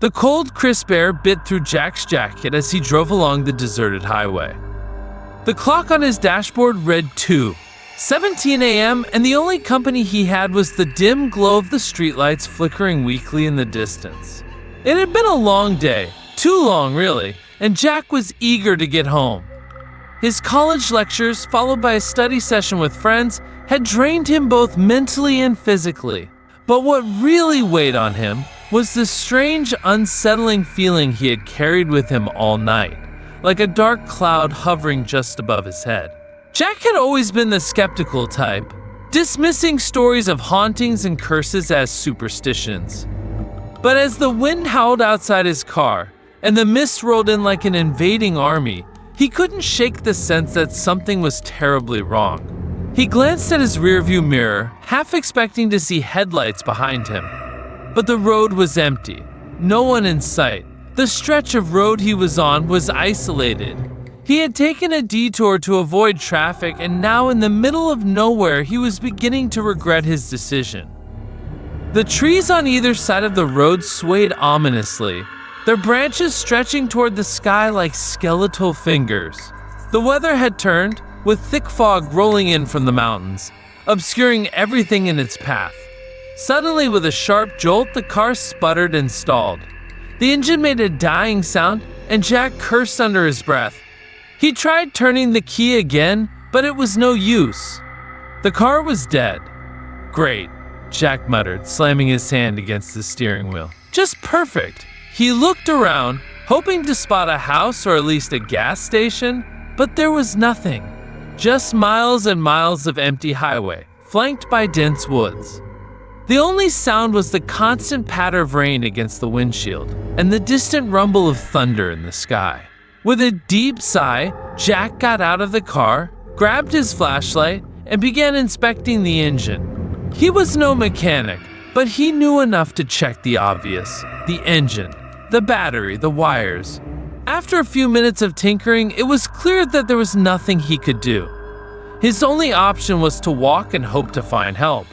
The cold, crisp air bit through Jack's jacket as he drove along the deserted highway. The clock on his dashboard read 2:17 a.m., and the only company he had was the dim glow of the streetlights flickering weakly in the distance. It had been a long day, too long really, and Jack was eager to get home. His college lectures, followed by a study session with friends, had drained him both mentally and physically. But what really weighed on him was the strange, unsettling feeling he had carried with him all night, like a dark cloud hovering just above his head. Jack had always been the skeptical type, dismissing stories of hauntings and curses as superstitions. But as the wind howled outside his car and the mist rolled in like an invading army, he couldn't shake the sense that something was terribly wrong. He glanced at his rearview mirror, half expecting to see headlights behind him. But the road was empty, no one in sight. The stretch of road he was on was isolated. He had taken a detour to avoid traffic, and now in the middle of nowhere, he was beginning to regret his decision. The trees on either side of the road swayed ominously, their branches stretching toward the sky like skeletal fingers. The weather had turned, with thick fog rolling in from the mountains, obscuring everything in its path. Suddenly, with a sharp jolt, the car sputtered and stalled. The engine made a dying sound, and Jack cursed under his breath. He tried turning the key again, but it was no use. The car was dead. Great, Jack muttered, slamming his hand against the steering wheel. Just perfect. He looked around, hoping to spot a house or at least a gas station, but there was nothing. Just miles and miles of empty highway, flanked by dense woods. The only sound was the constant patter of rain against the windshield and the distant rumble of thunder in the sky. With a deep sigh, Jack got out of the car, grabbed his flashlight, and began inspecting the engine. He was no mechanic, but he knew enough to check the obvious: the engine, the battery, the wires. After a few minutes of tinkering, it was clear that there was nothing he could do. His only option was to walk and hope to find help.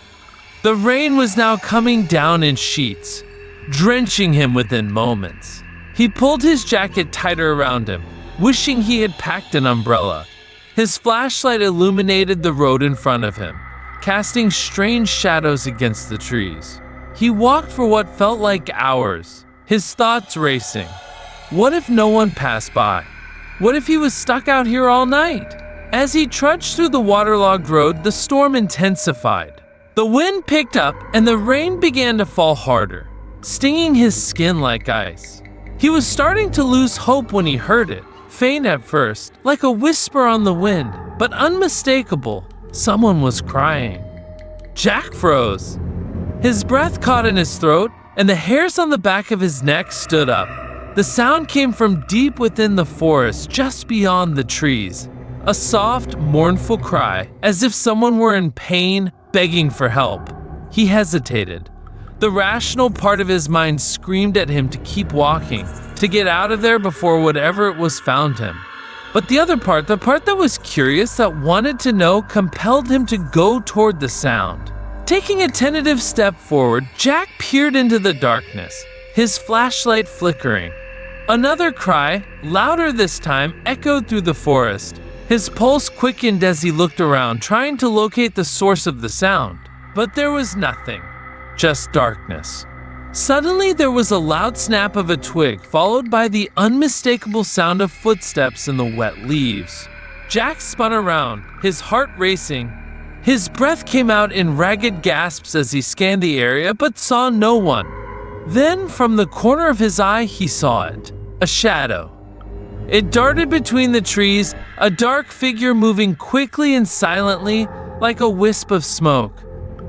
The rain was now coming down in sheets, drenching him within moments. He pulled his jacket tighter around him, wishing he had packed an umbrella. His flashlight illuminated the road in front of him, casting strange shadows against the trees. He walked for what felt like hours, his thoughts racing. What if no one passed by? What if he was stuck out here all night? As he trudged through the waterlogged road, the storm intensified. The wind picked up and the rain began to fall harder, stinging his skin like ice. He was starting to lose hope when he heard it, faint at first, like a whisper on the wind, but unmistakable. Someone was crying. Jack froze. His breath caught in his throat, and the hairs on the back of his neck stood up. The sound came from deep within the forest, just beyond the trees. A soft, mournful cry, as if someone were in pain, begging for help. He hesitated. The rational part of his mind screamed at him to keep walking, to get out of there before whatever it was found him. But the other part, the part that was curious, that wanted to know, compelled him to go toward the sound. Taking a tentative step forward, Jack peered into the darkness, his flashlight flickering. Another cry, louder this time, echoed through the forest. His pulse quickened as he looked around, trying to locate the source of the sound. But there was nothing, just darkness. Suddenly, there was a loud snap of a twig, followed by the unmistakable sound of footsteps in the wet leaves. Jack spun around, his heart racing. His breath came out in ragged gasps as he scanned the area, but saw no one. Then, from the corner of his eye, he saw it. A shadow. It darted between the trees, a dark figure moving quickly and silently, like a wisp of smoke.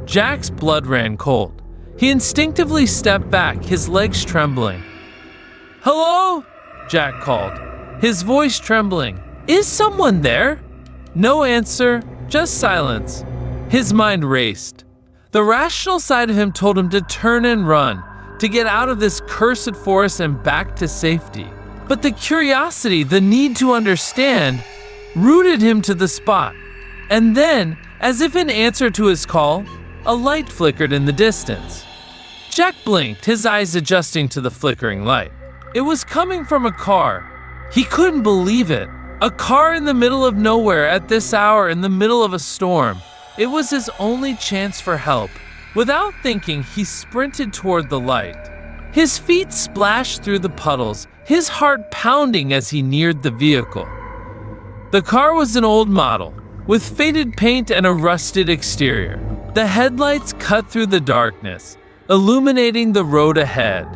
Jack's blood ran cold. He instinctively stepped back, his legs trembling. "Hello?" Jack called, his voice trembling. "Is someone there?" No answer, just silence. His mind raced. The rational side of him told him to turn and run, to get out of this cursed forest and back to safety. But the curiosity, the need to understand, rooted him to the spot. And then, as if in answer to his call, a light flickered in the distance. Jack blinked, his eyes adjusting to the flickering light. It was coming from a car. He couldn't believe it. A car in the middle of nowhere at this hour in the middle of a storm. It was his only chance for help. Without thinking, he sprinted toward the light. His feet splashed through the puddles, his heart pounding as he neared the vehicle. The car was an old model, with faded paint and a rusted exterior. The headlights cut through the darkness, illuminating the road ahead.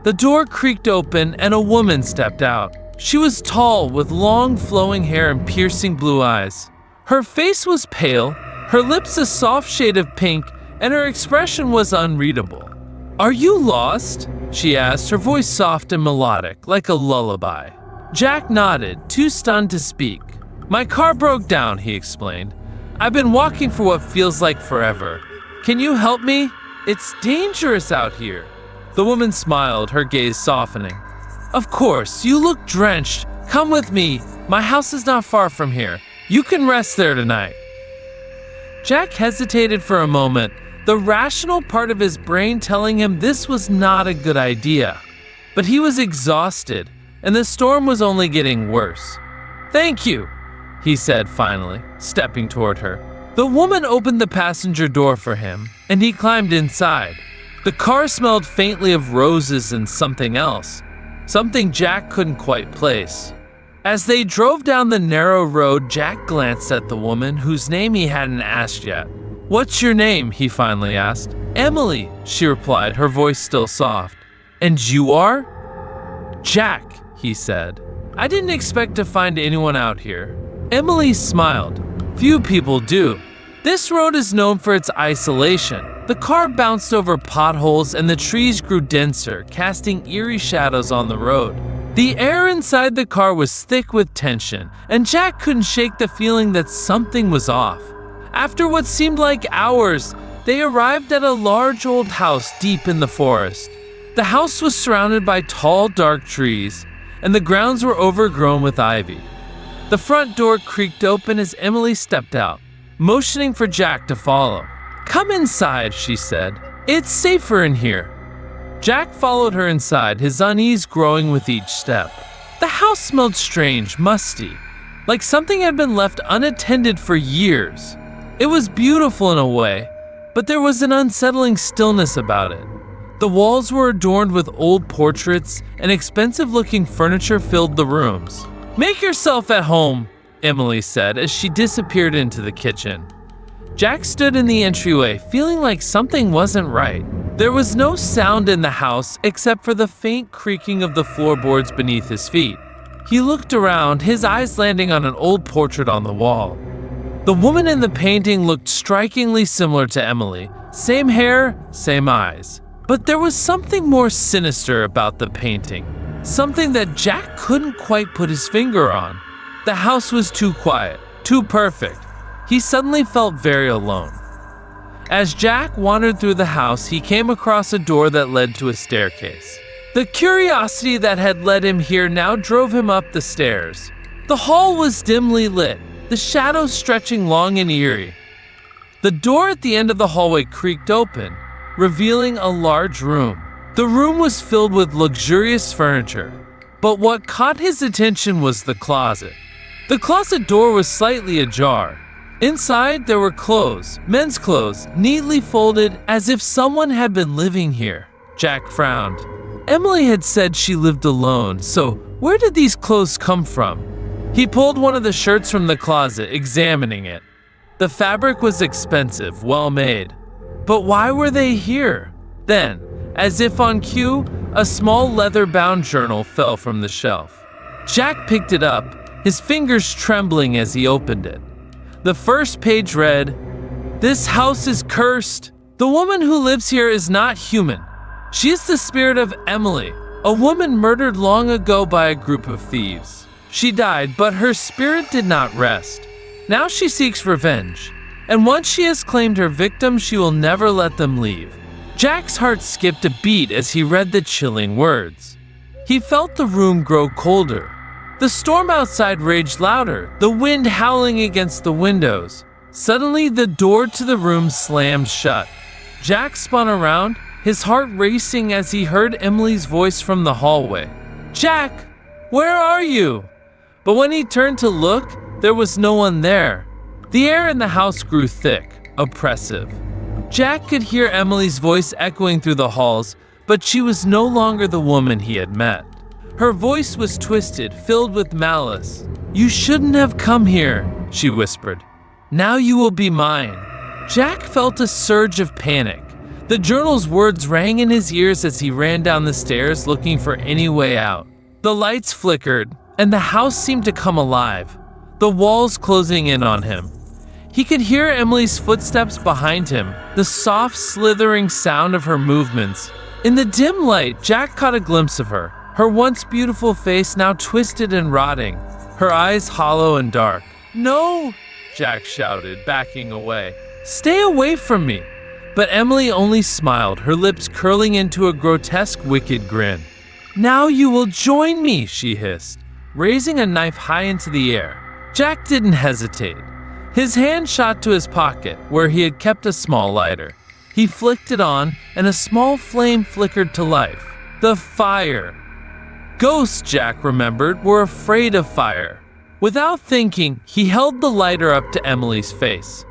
The door creaked open and a woman stepped out. She was tall, with long flowing hair and piercing blue eyes. Her face was pale, her lips a soft shade of pink, and her expression was unreadable. "Are you lost?" she asked, her voice soft and melodic, like a lullaby. Jack nodded, too stunned to speak. "My car broke down," he explained. "I've been walking for what feels like forever. Can you help me? It's dangerous out here." The woman smiled, her gaze softening. "Of course, you look drenched. Come with me. My house is not far from here. You can rest there tonight." Jack hesitated for a moment, the rational part of his brain telling him this was not a good idea. But he was exhausted, and the storm was only getting worse. "Thank you," he said finally, stepping toward her. The woman opened the passenger door for him, and he climbed inside. The car smelled faintly of roses and something else, something Jack couldn't quite place. As they drove down the narrow road, Jack glanced at the woman, whose name he hadn't asked yet. "What's your name?" he finally asked. "Emily," she replied, her voice still soft. "And you are?" "Jack," he said. "I didn't expect to find anyone out here." Emily smiled. "Few people do. This road is known for its isolation." The car bounced over potholes and the trees grew denser, casting eerie shadows on the road. The air inside the car was thick with tension, and Jack couldn't shake the feeling that something was off. After what seemed like hours, they arrived at a large old house deep in the forest. The house was surrounded by tall, dark trees, and the grounds were overgrown with ivy. The front door creaked open as Emily stepped out, motioning for Jack to follow. "Come inside," she said. "It's safer in here." Jack followed her inside, his unease growing with each step. The house smelled strange, musty, like something had been left unattended for years. It was beautiful in a way, but there was an unsettling stillness about it. The walls were adorned with old portraits, and expensive-looking furniture filled the rooms. "Make yourself at home," Emily said as she disappeared into the kitchen. Jack stood in the entryway, feeling like something wasn't right. There was no sound in the house except for the faint creaking of the floorboards beneath his feet. He looked around, his eyes landing on an old portrait on the wall. The woman in the painting looked strikingly similar to Emily. Same hair, same eyes. But there was something more sinister about the painting. Something that Jack couldn't quite put his finger on. The house was too quiet, too perfect. He suddenly felt very alone. As Jack wandered through the house, he came across a door that led to a staircase. The curiosity that had led him here now drove him up the stairs. The hall was dimly lit, the shadows stretching long and eerie. The door at the end of the hallway creaked open, revealing a large room. The room was filled with luxurious furniture, but what caught his attention was the closet. The closet door was slightly ajar. Inside, there were clothes, men's clothes, neatly folded as if someone had been living here. Jack frowned. Emily had said she lived alone, so where did these clothes come from? He pulled one of the shirts from the closet, examining it. The fabric was expensive, well made. But why were they here? Then, as if on cue, a small leather-bound journal fell from the shelf. Jack picked it up, his fingers trembling as he opened it. The first page read, "This house is cursed. The woman who lives here is not human. She is the spirit of Emily, a woman murdered long ago by a group of thieves. She died, but her spirit did not rest. Now she seeks revenge, and once she has claimed her victim, she will never let them leave." Jack's heart skipped a beat as he read the chilling words. He felt the room grow colder. The storm outside raged louder, the wind howling against the windows. Suddenly, the door to the room slammed shut. Jack spun around, his heart racing as he heard Emily's voice from the hallway. "Jack, where are you?" But when he turned to look, there was no one there. The air in the house grew thick, oppressive. Jack could hear Emily's voice echoing through the halls, but she was no longer the woman he had met. Her voice was twisted, filled with malice. "You shouldn't have come here," she whispered. "Now you will be mine." Jack felt a surge of panic. The journal's words rang in his ears as he ran down the stairs looking for any way out. The lights flickered, and the house seemed to come alive, the walls closing in on him. He could hear Emily's footsteps behind him, the soft, slithering sound of her movements. In the dim light, Jack caught a glimpse of her, her once beautiful face now twisted and rotting, her eyes hollow and dark. "No!" Jack shouted, backing away. "Stay away from me!" But Emily only smiled, her lips curling into a grotesque, wicked grin. "Now you will join me," she hissed, raising a knife high into the air. Jack didn't hesitate. His hand shot to his pocket, where he had kept a small lighter. He flicked it on, and a small flame flickered to life. The fire! Ghosts, Jack remembered, were afraid of fire. Without thinking, he held the lighter up to Emily's face.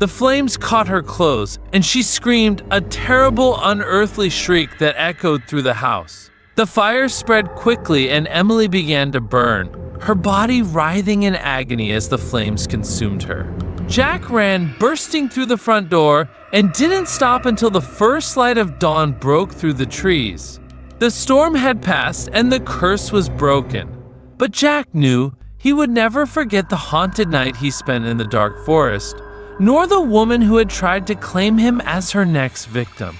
The flames caught her clothes, and she screamed, a terrible, unearthly shriek that echoed through the house. The fire spread quickly, and Emily began to burn, her body writhing in agony as the flames consumed her. Jack ran, bursting through the front door, and didn't stop until the first light of dawn broke through the trees. The storm had passed, and the curse was broken. But Jack knew he would never forget the haunted night he spent in the dark forest, nor the woman who had tried to claim him as her next victim.